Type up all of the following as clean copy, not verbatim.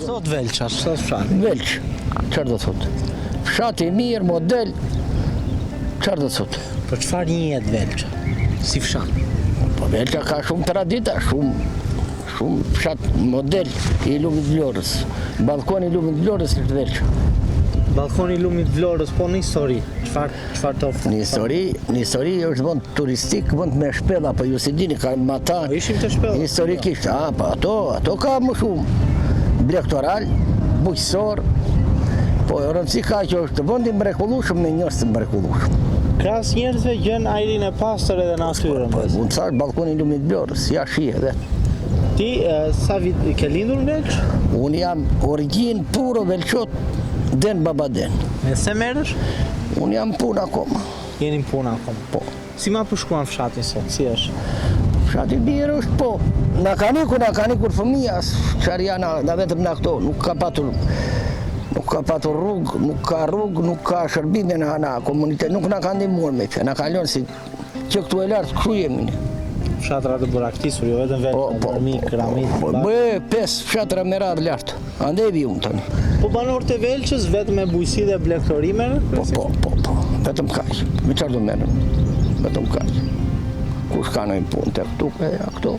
Sot Velqa, sot fshati. Velq, çfarë do thotë? Fshati i mirë, model, çfarë do thotë? Po çfarë njihet Velqa? Si fshat? Po Velqa ka shumë tradita, shumë fshat model i Lumit Vlorës. Ballkoni i Lumit Vlorës është Velqa. Ballkoni i Lumit Vlorës, po në histori, çfarë të ofron? Në histori është vend turistik, vend me shpella, po ju si dini ka ata. Po ishim të shpella. Historikisht, po ato ka më shumë. Blegtoral, bujqësor, po rëndësi ka që është vend i mrekullueshëm me njerëz të mrekullueshëm. Krahas njerëzve gjën ajrin e pastër edhe natyrën. Po unë thash ballkoni i Lumit Vlorës, ja shije vetë. Ti sa vit ke lindur në Velç? Unë jam origjinë puro velçot, den babaden. Me se merresh? Unë jam punë akoma. Jeni në punë akoma. Po. Si ma përshkuan fshatin sot? Si është? Fshati mirë është, po. Na ka nikur fëmija, çfarë janë na vetëm na këto, nuk ka patur rrugë, nuk ka shërbime në komunitet, nuk na ka ndihmuar me që, na ka lënë si që këtu e lartë, kështu jemi. Fshatra të buraktisur, jo vetëm Velç, Dormik, Ramit. Bëhe 5 fshatra me radhë lartë, ande vi unë tani. Po banorët e Velçës vetëm me bujqësi dhe blegtorime? Po, vetëm kaq, me çfarë do merrem? Vetëm kaq. Kush ka ndonjë punë të këtu, këto?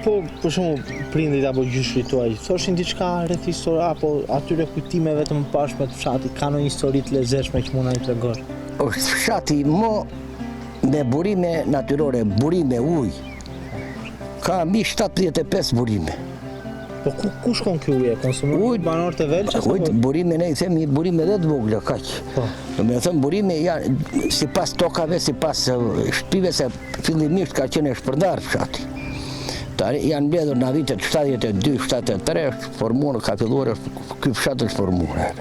Po, për shembull, prindrit apo gjyshrit tuaj, thoshin diçka rreth histori apo atyre kujtimeve të mëparshme të fshatit, ka ndonjë histori të lezetshme që mund na i tregosh? Është fshati me burime natyrore, burime ujë. Ka mbi 75 burime. Po ku shkon ky ujë? Konsumojnë banorët e Velçës? Ujë, burime ne i themi burime dhe të vogla, kaq. Po. Do të thënë burime janë sipas tokave, sipas shtëpive se fillimisht ka qenë shpërndar fshati. Janë mbledhur në vitet 72-73, ka filluar ky fshat është formuar.